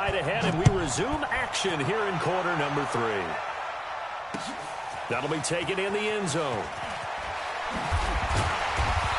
tied ahead, and we resume action here in quarter number 3. That'll be taken in the end zone.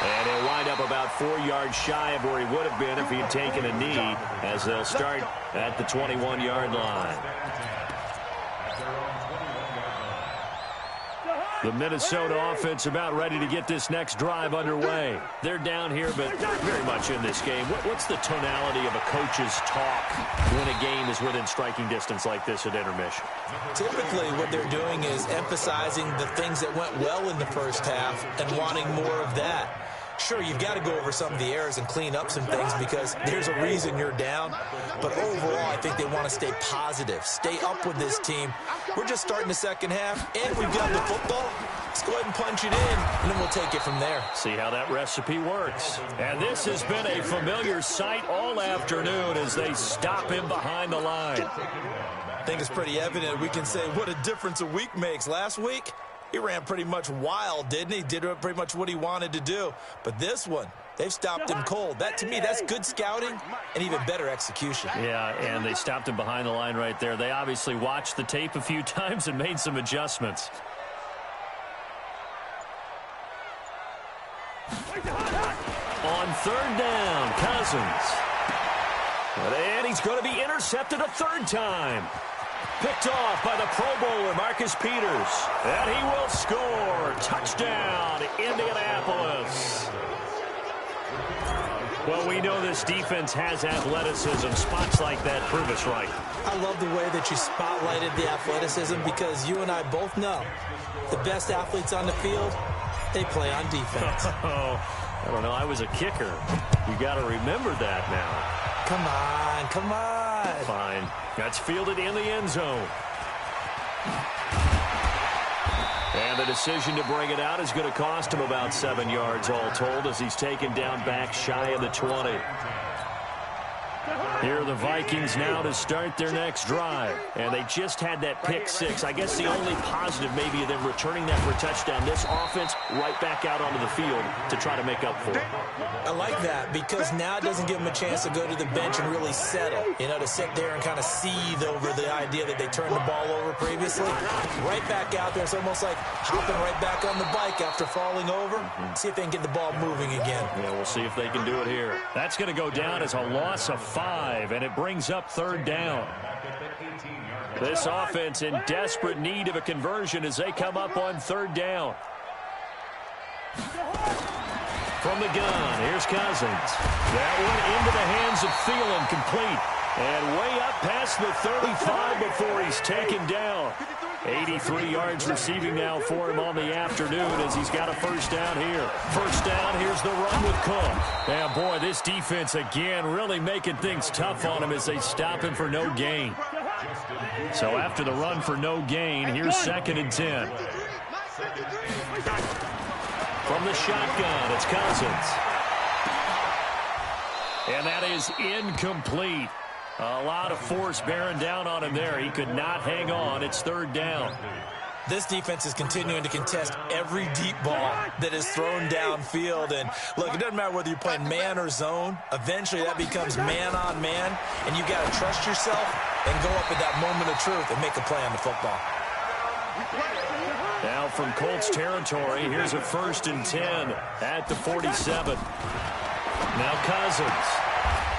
And he'll wind up about 4 yards shy of where he would have been if he had taken a knee, as they'll start at the 21-yard line. The Minnesota offense about ready to get this next drive underway. They're down here, but not very much in this game. What's the tonality of a coach's talk when a game is within striking distance like this at intermission? Typically, what they're doing is emphasizing the things that went well in the first half and wanting more of that. Sure, you've got to go over some of the errors and clean up some things because there's a reason you're down. But overall, I think they want to stay positive, stay up with this team. We're just starting the second half, and we've got the football. Let's go ahead and punch it in, and then we'll take it from there. See how that recipe works. And this has been a familiar sight all afternoon as they stop him behind the line. I think it's pretty evident. We can say what a difference a week makes. Last week, he ran pretty much wild, didn't he? Did pretty much what he wanted to do. But this one, they've stopped him cold. That, to me, that's good scouting and even better execution. Yeah, and they stopped him behind the line right there. They obviously watched the tape a few times and made some adjustments. On third down, Cousins. And he's going to be intercepted a third time. Picked off by the Pro Bowler, Marcus Peters. And he will score. Touchdown, Indianapolis. Well, we know this defense has athleticism. Spots like that prove us right. I love the way that you spotlighted the athleticism because you and I both know the best athletes on the field, they play on defense. I don't know. I was a kicker. You got to remember that now. Come on, come on. Fine. That's fielded in the end zone. And the decision to bring it out is going to cost him about 7 yards all told as he's taken down back shy of the 20. Here are the Vikings now to start their next drive. And they just had that pick six. I guess the only positive maybe of them returning that for a touchdown. This offense right back out onto the field to try to make up for it. I like that because now it doesn't give them a chance to go to the bench and really settle. You know, to sit there and kind of seethe over the idea that they turned the ball over previously. Right back out there. It's almost like hopping right back on the bike after falling over. See if they can get the ball moving again. Yeah, we'll see if they can do it here. That's going to go down as a loss of 5, and it brings up third down. This offense in desperate need of a conversion as they come up on third down. From the gun, here's Cousins. That one into the hands of Thielen, complete. And way up past the 35 before he's taken down. 83 yards receiving now for him on the afternoon as he's got a first down here. First down, here's the run with Cook. And boy, this defense again really making things tough on him as they stop him for no gain. So after the run for no gain, here's 2nd and 10. From the shotgun, it's Cousins. And that is incomplete. A lot of force bearing down on him there. He could not hang on. It's third down. This defense is continuing to contest every deep ball that is thrown downfield. And, look, it doesn't matter whether you're playing man or zone. Eventually that becomes man on man, and you've got to trust yourself and go up at that moment of truth and make a play on the football. Now from Colts territory, here's a 1st and 10 at the 47. Now Cousins.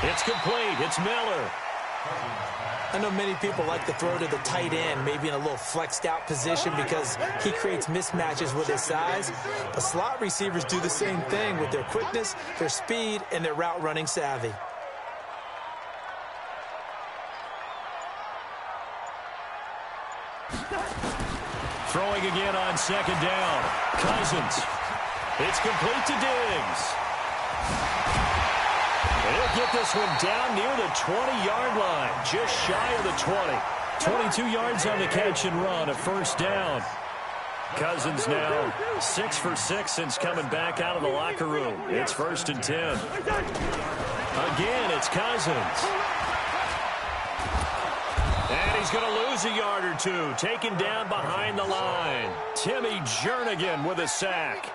It's complete. It's Miller. I know many people like to throw to the tight end, maybe in a little flexed out position because he creates mismatches with his size. But slot receivers do the same thing with their quickness, their speed, and their route running savvy. Throwing again on 2nd down. Cousins. It's complete to Diggs. He'll get this one down near the 20-yard line, just shy of the 20. 22 yards on the catch and run, a first down. Cousins now 6 for 6 since coming back out of the locker room. It's 1st and 10. Again, it's Cousins. And he's he's going to lose a yard or two. Taken down behind the line. Timmy Jernigan with a sack.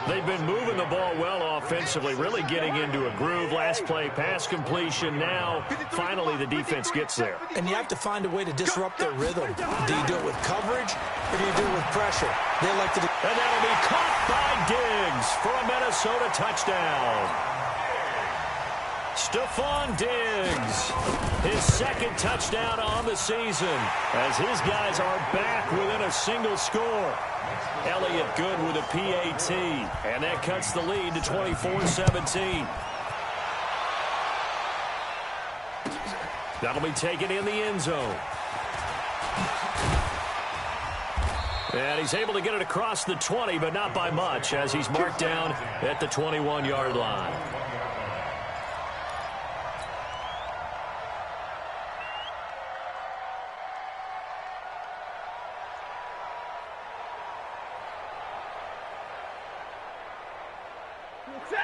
They've been moving the ball well offensively, really getting into a groove. Last play, pass completion. Now, finally, the defense gets there. And you have to find a way to disrupt their rhythm. Do you do it with coverage, or do you do it with pressure? They like to do. And that'll be caught by Diggs for a Minnesota touchdown. Stephon Diggs, his second touchdown on the season, as his guys are back within a single score. Elliott good with a PAT, and that cuts the lead to 24-17. That'll be taken in the end zone. And he's able to get it across the 20, but not by much, as he's marked down at the 21-yard line.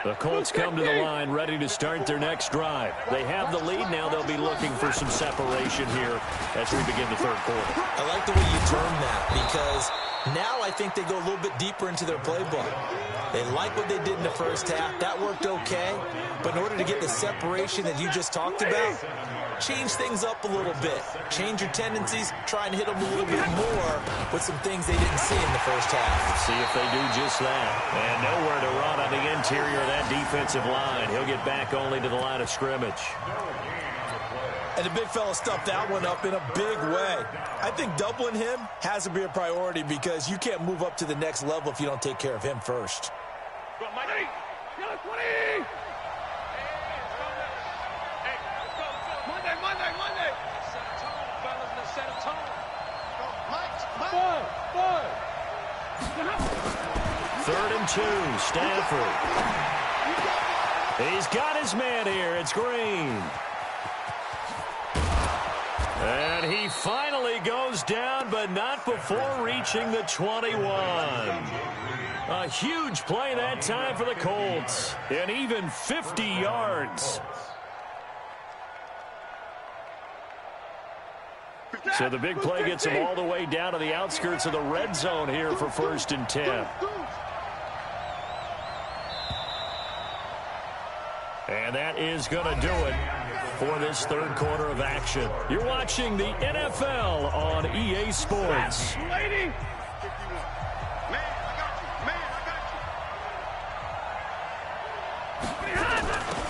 The Colts come to the line ready to start their next drive. They have the lead now. They'll be looking for some separation here as we begin the third quarter. I like the way you term that, because now I think they go a little bit deeper into their playbook. They like what they did in the first half. That worked okay. But in order to get the separation that you just talked about, change things up a little bit. Change your tendencies. Try and hit them a little bit more with some things they didn't see in the first half. Let's see if they do just that. And nowhere to run on the interior of that defensive line. He'll get back only to the line of scrimmage. And the big fella stuffed that one up in a big way. I think doubling him has to be a priority, because you can't move up to the next level if you don't take care of him first. Monday. Set a tone, fellas. Set a tone. Third and 2, Stafford. He's got his man here. It's Green. And he finally goes down, but not before reaching the 21. A huge play that time for the Colts. And even 50 yards. So the big play gets him all the way down to the outskirts of the red zone here for 1st and 10. And that is going to do it for this third quarter of action. You're watching the NFL on EA Sports.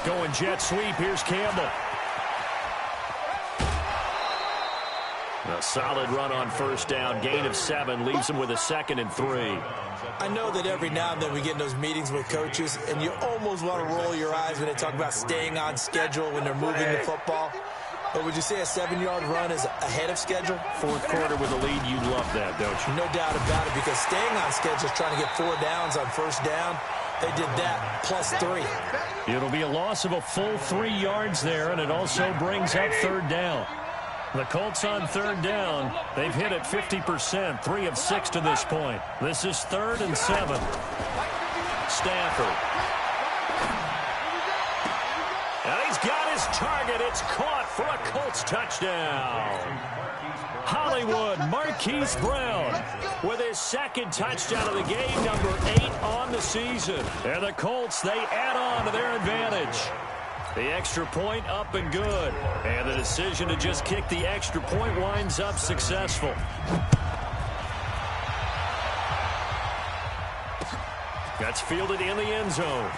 Going jet sweep. Here's Campbell. A solid run on first down. Gain of 7 leaves him with a 2nd and 3. I know that every now and then we get in those meetings with coaches, and you almost want to roll your eyes when they talk about staying on schedule when they're moving the football. But would you say a 7-yard run is ahead of schedule? Fourth quarter with a lead, you love that, don't you? No doubt about it, because staying on schedule is trying to get 4 downs on first down. They did that, plus 3. It'll be a loss of a full 3 yards there, and it also brings up third down. The Colts on third down, they've hit it 50%, 3 of 6 to this point. This is 3rd and 7. Stafford. And he's got his target. It's caught for a Colts touchdown. Hollywood Marquise Brown with his 2nd touchdown of the game, number 8 on the season. And the Colts, they add on to their advantage. The extra point up and good. And the decision to just kick the extra point winds up successful. That's fielded in the end zone.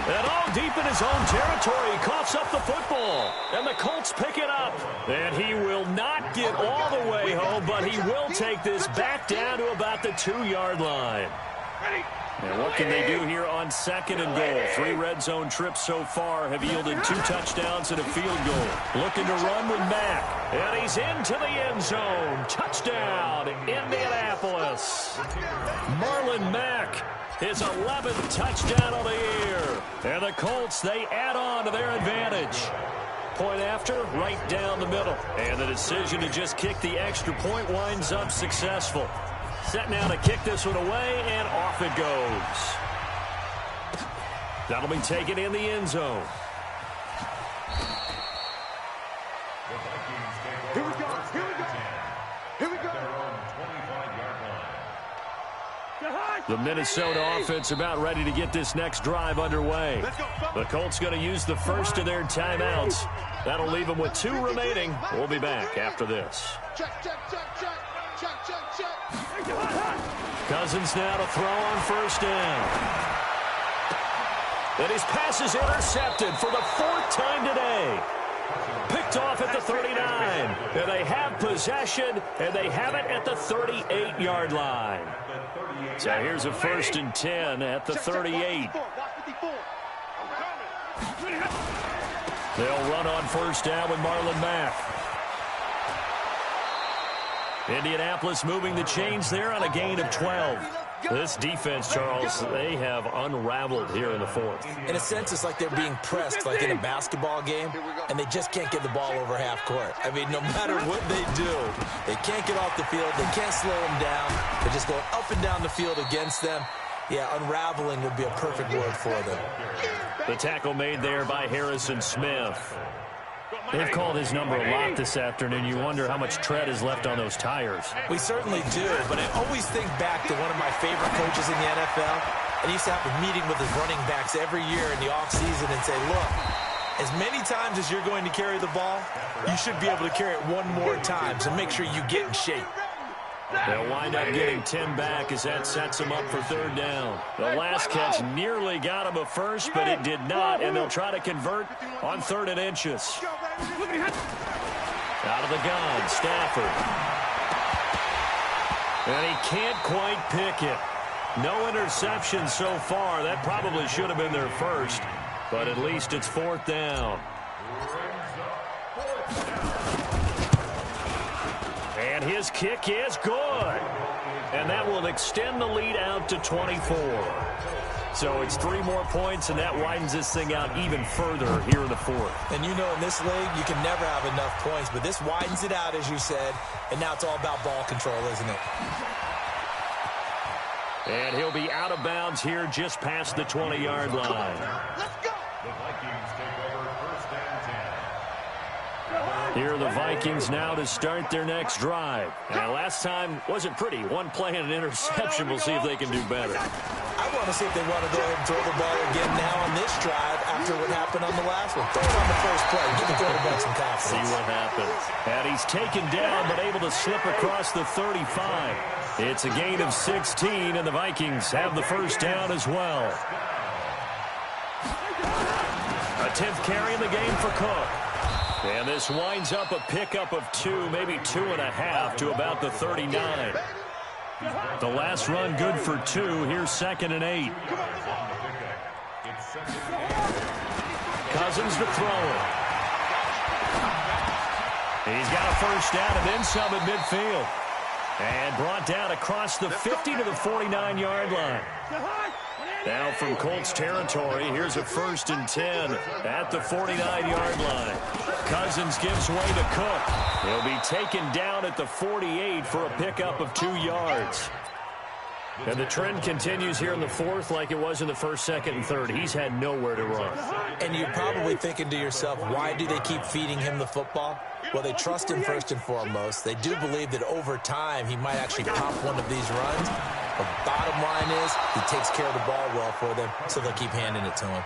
And all deep in his own territory, he coughs up the football. And the Colts pick it up. And he will not get all the way home, but he will take this back down to about the 2-yard line. And what can they do here on 2nd and goal? 3 red zone trips so far have yielded 2 touchdowns and a field goal. Looking to run with Mack. And he's into the end zone. Touchdown, Indianapolis. Marlon Mack, his 11th touchdown of the year. And the Colts, they add on to their advantage. Point after, right down the middle. And the decision to just kick the extra point winds up successful. Set now to kick this one away, and off it goes. That'll be taken in the end zone. Here we go. The Minnesota offense about ready to get this next drive underway. The Colts going to use the first of their timeouts. That'll leave them with 2 remaining. We'll be back after this. Check, check, check, check. Check, check, check. Cousins now to throw on first down. And his pass is intercepted for the 4th time today. Picked off at the 39. And they have possession, and they have it at the 38-yard line. So here's a 1st and 10 at the 38. They'll run on first down with Marlon Mack. Indianapolis moving the chains there on a gain of 12. This defense, Charles, they have unraveled here in the 4th. In a sense, it's like they're being pressed like in a basketball game, and they just can't get the ball over half court. I mean, no matter what they do, they can't get off the field. They can't slow them down. They're just going up and down the field against them. Yeah, unraveling would be a perfect word for them. The tackle made there by Harrison Smith. They've called his number a lot this afternoon. You wonder how much tread is left on those tires. We certainly do, but I always think back to one of my favorite coaches in the NFL. And he used to have a meeting with his running backs every year in the offseason and say, look, as many times as you're going to carry the ball, you should be able to carry it one more time, so make sure you get in shape. They'll wind up getting 10 back as that sets them up for 3rd down. The last catch nearly got him a first, but it did not, and they'll try to convert on 3rd and inches. Out of the gun, Stafford. And he can't quite pick it. No interception so far. That probably should have been their first, but at least it's 4th down. And his kick is good. And that will extend the lead out to 24. So it's 3 more points, and that widens this thing out even further here in the 4th. And you know, in this league, you can never have enough points, but this widens it out, as you said, and now it's all about ball control, isn't it? And he'll be out of bounds here just past the 20-yard line. Let's go. Here are the Vikings now to start their next drive. And last time wasn't pretty. 1 play and an interception. We'll see if they can do better. I want to see if they want to go ahead and throw the ball again now on this drive after what happened on the last one. Throw it on the first play. Give the quarterback some confidence. See what happens. And he's taken down but able to slip across the 35. It's a gain of 16, and the Vikings have the first down as well. A 10th carry in the game for Cook. And this winds up a pickup of 2, maybe 2.5 to about the 39. The last run good for 2. Here's 2nd and 8. Cousins to throw it. He's got a first down and then some at midfield. And brought down across the 50 to the 49-yard line. Now from Colts territory, here's a 1st and 10 at the 49-yard line. Cousins gives way to Cook. He'll be taken down at the 48 for a pickup of 2 yards. And the trend continues here in the 4th like it was in the 1st, 2nd, and 3rd. He's had nowhere to run. And you're probably thinking to yourself, why do they keep feeding him the football? Well, they trust him first and foremost. They do believe that over time he might actually pop one of these runs. The bottom line is he takes care of the ball well for them, so they'll keep handing it to him.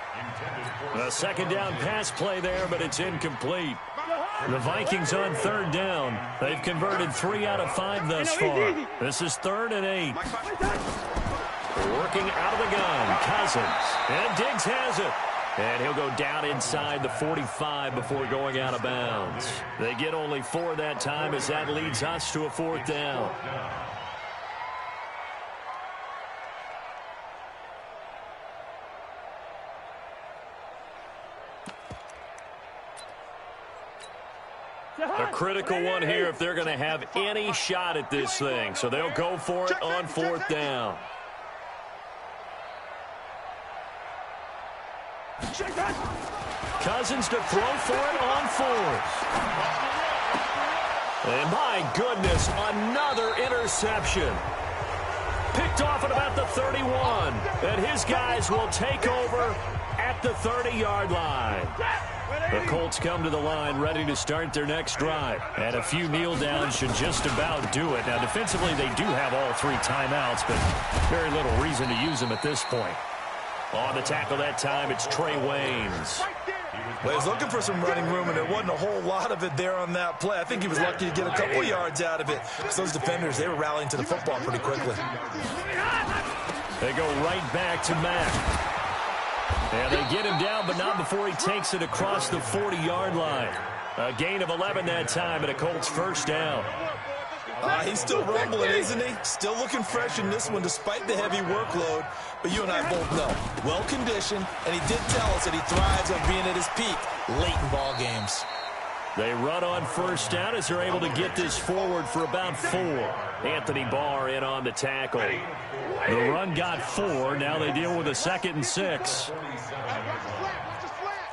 A 2nd down pass play there, but it's incomplete. The Vikings on 3rd down. They've converted 3 out of 5 thus far. This is 3rd and 8. Working out of the gun, Cousins. And Diggs has it. And he'll go down inside the 45 before going out of bounds. They get only 4 that time as that leads us to a 4th down. A critical one here if they're going to have any shot at this thing. So they'll go for it on 4th down. Cousins to throw for it on 4th. And my goodness, another interception. Picked off at about the 31. And his guys will take over at the 30-yard line. The Colts come to the line ready to start their next drive. And a few kneel downs should just about do it. Now, defensively, they do have all 3 timeouts, but very little reason to use them at this point. On the tackle that time, it's Trey Waynes. Well, he was looking for some running room, and there wasn't a whole lot of it there on that play. I think he was lucky to get a couple yards out of it, because those defenders, they were rallying to the football pretty quickly. They go right back to Mack. And they get him down, but not before he takes it across the 40-yard line. A gain of 11 that time, and a Colts first down. He's still rumbling, isn't he? Still looking fresh in this one despite the heavy workload. But you and I both know, well-conditioned, and he did tell us that he thrives on being at his peak late in ball games. They run on first down as they're able to get this forward for about 4. Anthony Barr in on the tackle. The run got 4. Now they deal with a 2nd and 6. Watch his flat.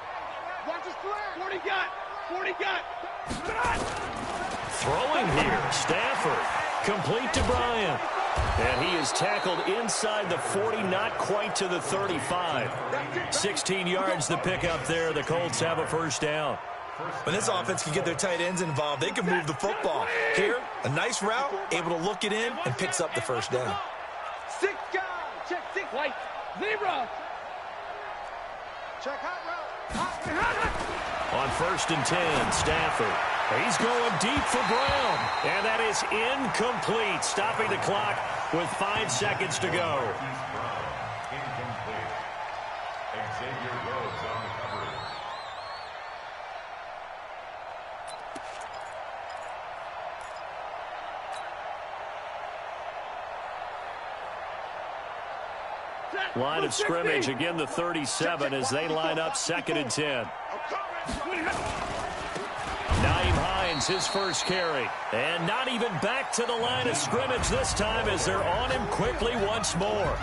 Watch his flat. 40 got. Throwing here, Stafford. Complete to Bryant. And he is tackled inside the 40, not quite to the 35. 16 yards the pickup there. The Colts have a first down. When this offense can get their tight ends involved, they can move the football. Here, a nice route, able to look it in, and picks up the first down. 6 guys. Check 6. White. Zebra. Check hot route. On 1st and 10, Stafford. He's going deep for Brown. And that is incomplete. Stopping the clock with 5 seconds to go. Line of scrimmage, again the 37 as they line up 2nd and 10. Nyheim Hines, his first carry. And not even back to the line of scrimmage this time as they're on him quickly once more.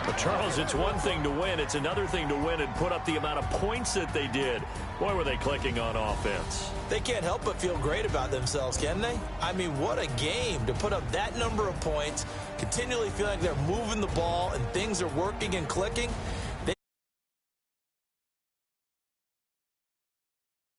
But, Charles, it's one thing to win. It's another thing to win and put up the amount of points that they did. Boy, were they clicking on offense. They can't help but feel great about themselves, can they? I mean, what a game to put up that number of points, continually feel like they're moving the ball and things are working and clicking.